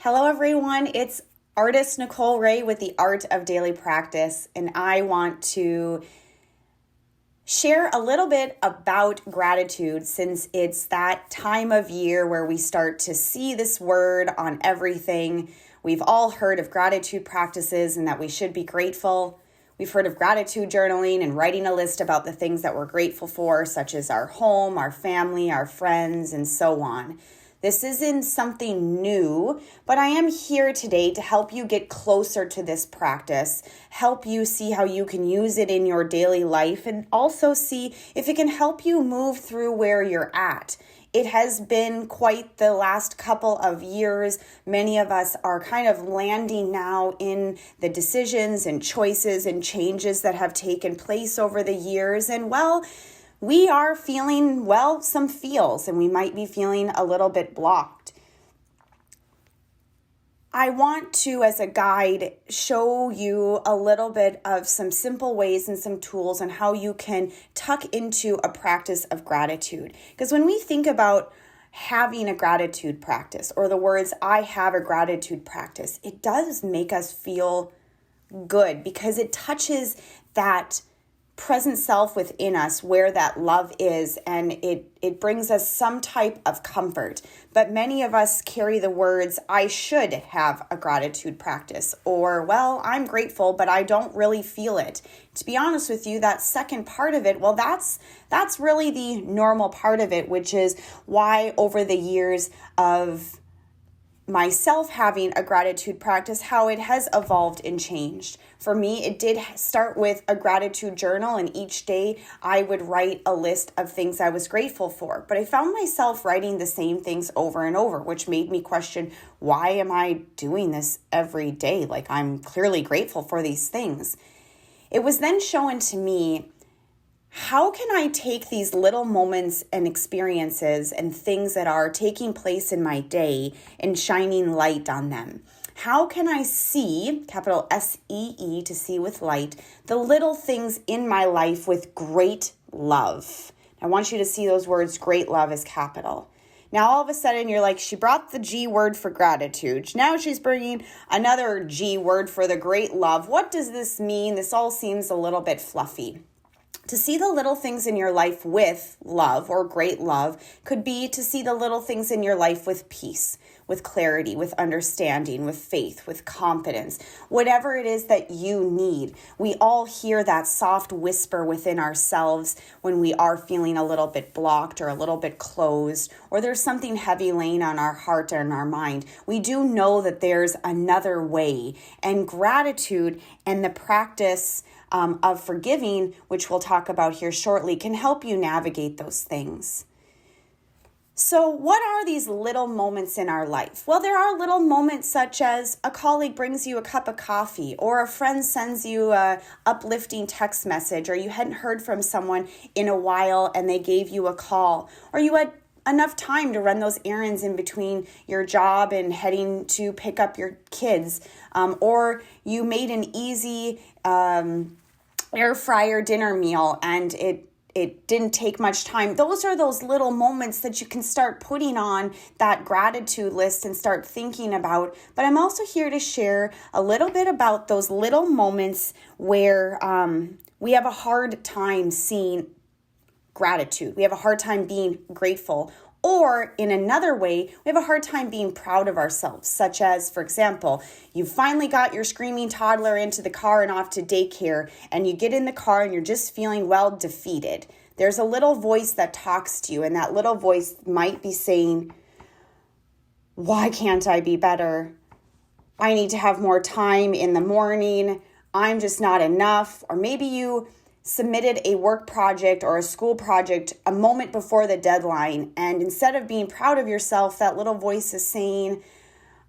Hello, everyone. It's Artist Nichole Rae with the Art of Daily Practice, and I want to share a little bit about gratitude since it's that time of year where we start to see this word on everything. We've all heard of gratitude practices and that we should be grateful. We've heard of gratitude journaling and writing a list about the things that we're grateful for, such as our home, our family, our friends, and so on. This isn't something new, but I am here today to help you get closer to this practice, help you see how you can use it in your daily life, and also see if it can help you move through where you're at. It has been quite the last couple of years. Many of us are kind of landing now in the decisions and choices and changes that have taken place over the years. And we are feeling, some feels, and we might be feeling a little bit blocked. I want to, as a guide, show you a little bit of some simple ways and some tools on how you can tuck into a practice of gratitude. Because when we think about having a gratitude practice, or the words, I have a gratitude practice, it does make us feel good because it touches that present self within us where that love is, and it brings us some type of comfort. But many of us carry the words, I should have a gratitude practice, or, I'm grateful, but I don't really feel it. To be honest with you, that second part of it, that's really the normal part of it, which is why over the years of myself having a gratitude practice, how it has evolved and changed. For me, it did start with a gratitude journal, and each day I would write a list of things I was grateful for. But I found myself writing the same things over and over, which made me question, why am I doing this every day? Like, I'm clearly grateful for these things. It was then shown to me, how can I take these little moments and experiences and things that are taking place in my day and shining light on them? How can I see, capital S-E-E, to see with light, the little things in my life with great love? I want you to see those words, great love, as capital. Now, all of a sudden, you're like, she brought the G word for gratitude. Now she's bringing another G word for the great love. What does this mean? This all seems a little bit fluffy. To see the little things in your life with love or great love could be to see the little things in your life with peace, with clarity, with understanding, with faith, with confidence, whatever it is that you need. We all hear that soft whisper within ourselves when we are feeling a little bit blocked or a little bit closed, or there's something heavy laying on our heart or in our mind. We do know that there's another way, and gratitude and the practice of forgiving, which we'll talk about here shortly, can help you navigate those things. So what are these little moments in our life? Well, there are little moments such as a colleague brings you a cup of coffee, or a friend sends you a uplifting text message, or you hadn't heard from someone in a while and they gave you a call, or you had enough time to run those errands in between your job and heading to pick up your kids, or you made an easy air fryer dinner meal and it didn't take much time. Those are those little moments that you can start putting on that gratitude list and start thinking about. But I'm also here to share a little bit about those little moments where we have a hard time seeing gratitude. We have a hard time being grateful. Or in another way, we have a hard time being proud of ourselves, such as, for example, you finally got your screaming toddler into the car and off to daycare, and you get in the car and you're just feeling, defeated. There's a little voice that talks to you, and that little voice might be saying, why can't I be better? I need to have more time in the morning. I'm just not enough. Or maybe you submitted a work project or a school project a moment before the deadline, and instead of being proud of yourself, that little voice is saying,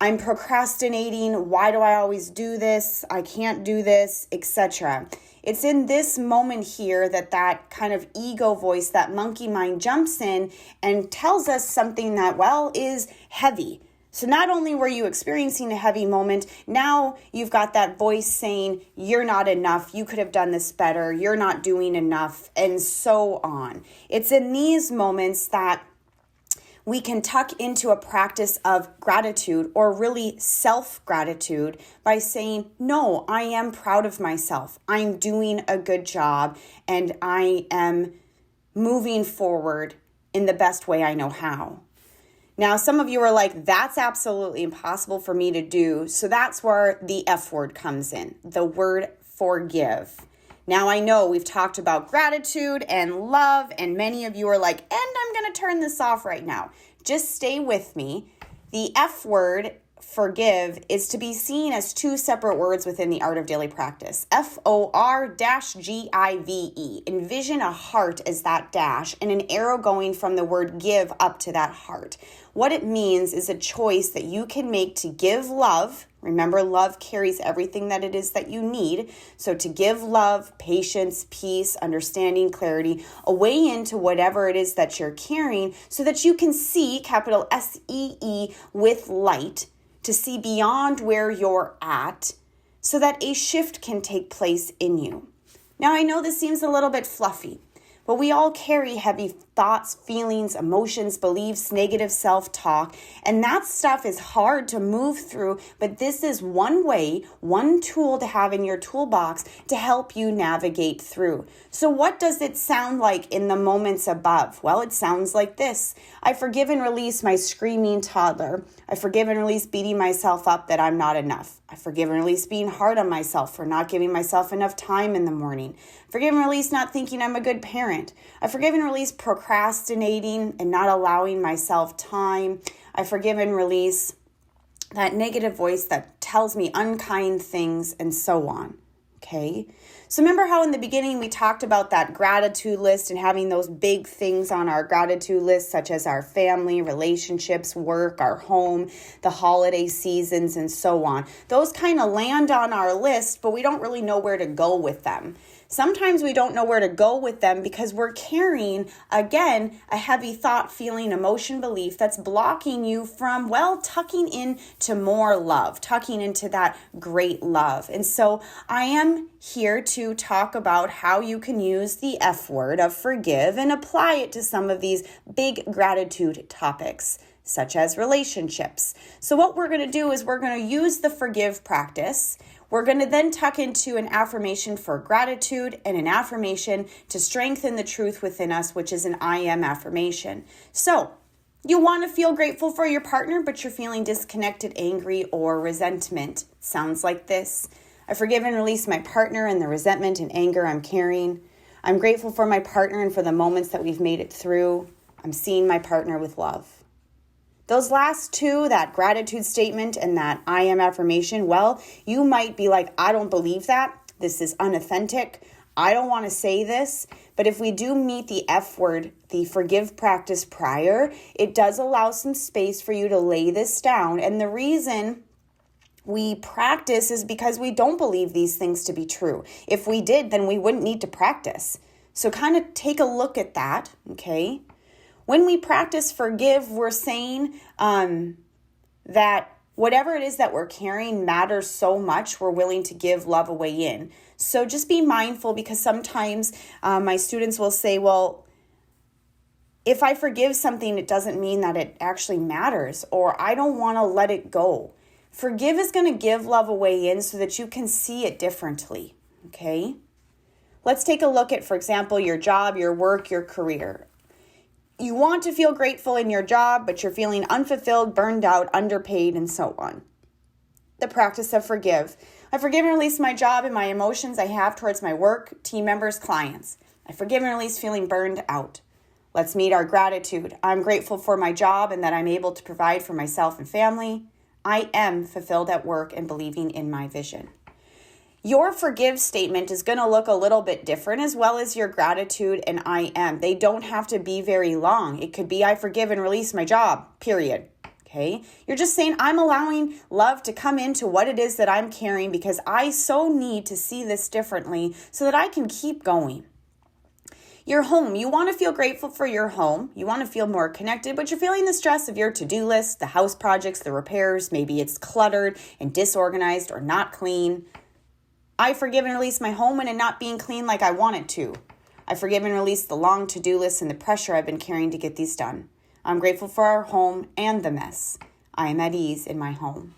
I'm procrastinating, why do I always do this, I can't do this, etc. It's in this moment here that kind of ego voice, that monkey mind, jumps in and tells us something that, is heavy. So not only were you experiencing a heavy moment, now you've got that voice saying, you're not enough, you could have done this better, you're not doing enough, and so on. It's in these moments that We can tuck into a practice of gratitude, or really self-gratitude, by saying, no, I am proud of myself. I'm doing a good job, and I am moving forward in the best way I know how. Now, some of you are like, that's absolutely impossible for me to do. So that's where the F word comes in, the word forgive. Now, I know we've talked about gratitude and love, and many of you are like, and I'm going to turn this off right now. Just stay with me. The F word, forgive, is to be seen as two separate words within the art of daily practice. FOR-GIVE. Envision a heart as that dash and an arrow going from the word give up to that heart. What it means is a choice that you can make to give love. Remember, love carries everything that it is that you need. So to give love, patience, peace, understanding, clarity, a way into whatever it is that you're carrying, so that you can see, capital S-E-E, with light, to see beyond where you're at, so that a shift can take place in you. Now, I know this seems a little bit fluffy, but we all carry heavy thoughts, feelings, emotions, beliefs, negative self-talk, and that stuff is hard to move through, but this is one way, one tool to have in your toolbox to help you navigate through. So what does it sound like in the moments above? Well, it sounds like this. I forgive and release my screaming toddler. I forgive and release beating myself up that I'm not enough. I forgive and release being hard on myself for not giving myself enough time in the morning. Forgive and release not thinking I'm a good parent. I forgive and release procrastinating and not allowing myself time. I forgive and release that negative voice that tells me unkind things, and so on. Okay? So remember how in the beginning we talked about that gratitude list and having those big things on our gratitude list, such as our family, relationships, work, our home, the holiday seasons, and so on. Those kind of land on our list, but we don't really know where to go with them. Sometimes we don't know where to go with them because we're carrying, again, a heavy thought, feeling, emotion, belief that's blocking you from, well, tucking into more love, tucking into that great love. And so I am here to talk about how you can use the F word of forgive and apply it to some of these big gratitude topics, such as relationships. So what we're going to do is we're going to use the forgive practice. We're going to then tuck into an affirmation for gratitude and an affirmation to strengthen the truth within us, which is an I am affirmation. So you want to feel grateful for your partner, but you're feeling disconnected, angry, or resentment. Sounds like this. I forgive and release my partner and the resentment and anger I'm carrying. I'm grateful for my partner and for the moments that we've made it through. I'm seeing my partner with love. Those last two, that gratitude statement and that I am affirmation, well, you might be like, I don't believe that. This is unauthentic. I don't want to say this. But if we do meet the F word, the forgive practice prior, it does allow some space for you to lay this down. And the reason we practice is because we don't believe these things to be true. If we did, then we wouldn't need to practice. So kind of take a look at that, okay? When we practice forgive, we're saying that whatever it is that we're carrying matters so much, we're willing to give love away in. So just be mindful, because sometimes my students will say, well, if I forgive something, it doesn't mean that it actually matters, or I don't want to let it go. Forgive is going to give love away in so that you can see it differently, okay? Let's take a look at, for example, your job, your work, your career. You want to feel grateful in your job, but you're feeling unfulfilled, burned out, underpaid, and so on. The practice of forgive. I forgive and release my job and my emotions I have towards my work, team members, clients. I forgive and release feeling burned out. Let's meet our gratitude. I'm grateful for my job and that I'm able to provide for myself and family. I am fulfilled at work and believing in my vision. Your forgive statement is going to look a little bit different, as well as your gratitude and I am. They don't have to be very long. It could be I forgive and release my job, period. Okay? You're just saying I'm allowing love to come into what it is that I'm carrying because I so need to see this differently so that I can keep going. Your home. You want to feel grateful for your home. You want to feel more connected, but you're feeling the stress of your to-do list, the house projects, the repairs. Maybe it's cluttered and disorganized or not clean. I forgive and release my home and it not being clean like I want it to. I forgive and release the long to-do list and the pressure I've been carrying to get these done. I'm grateful for our home and the mess. I am at ease in my home.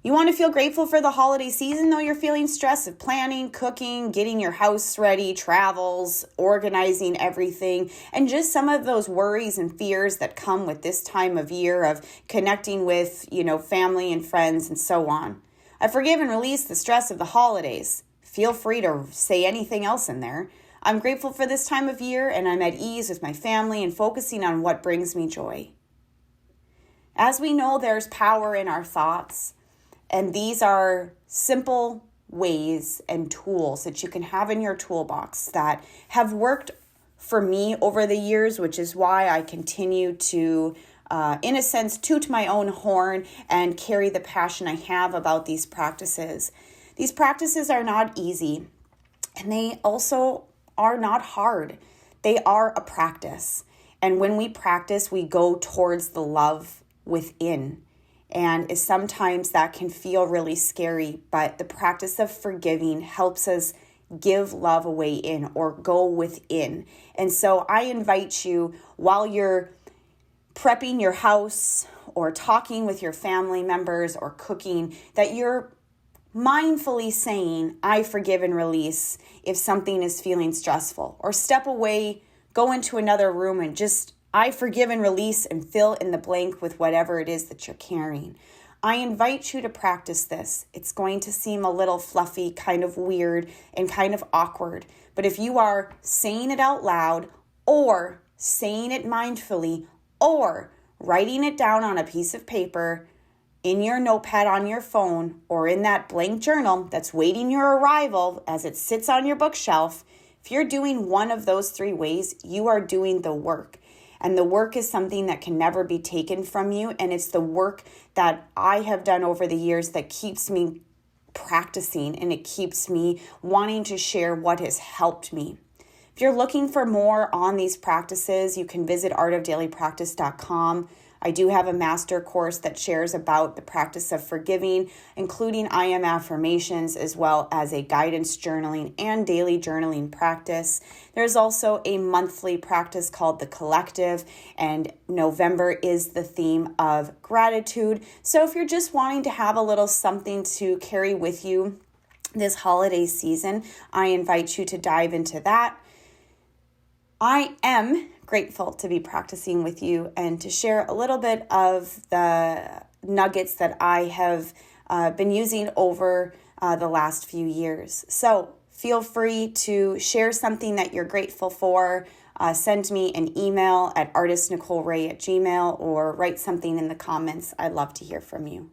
You want to feel grateful for the holiday season, though you're feeling stress of planning, cooking, getting your house ready, travels, organizing everything, and just some of those worries and fears that come with this time of year of connecting with, family and friends and so on. I forgive and release the stress of the holidays. Feel free to say anything else in there. I'm grateful for this time of year, and I'm at ease with my family and focusing on what brings me joy. As we know, there's power in our thoughts. And these are simple ways and tools that you can have in your toolbox that have worked for me over the years, which is why I continue to, in a sense, toot my own horn and carry the passion I have about these practices. These practices are not easy, and they also are not hard. They are a practice. And when we practice, we go towards the love within. And sometimes that can feel really scary, but the practice of forgiving helps us give love away in or go within. And so I invite you, while you're prepping your house or talking with your family members or cooking, that you're mindfully saying, I forgive and release if something is feeling stressful, or step away, go into another room and just I forgive and release and fill in the blank with whatever it is that you're carrying. I invite you to practice this. It's going to seem a little fluffy, kind of weird, and kind of awkward. But if you are saying it out loud, or saying it mindfully, or writing it down on a piece of paper, in your notepad on your phone, or in that blank journal that's waiting your arrival as it sits on your bookshelf, if you're doing one of those 3 ways, you are doing the work. And the work is something that can never be taken from you. And it's the work that I have done over the years that keeps me practicing, and it keeps me wanting to share what has helped me. If you're looking for more on these practices, you can visit artofdailypractice.com. I do have a master course that shares about the practice of forgiving, including I am affirmations, as well as a guidance journaling and daily journaling practice. There's also a monthly practice called The Collective, and November is the theme of gratitude. So if you're just wanting to have a little something to carry with you this holiday season, I invite you to dive into that. I am grateful to be practicing with you and to share a little bit of the nuggets that I have been using over the last few years. So feel free to share something that you're grateful for. Send me an email at artistnicholeray@gmail.com or write something in the comments. I'd love to hear from you.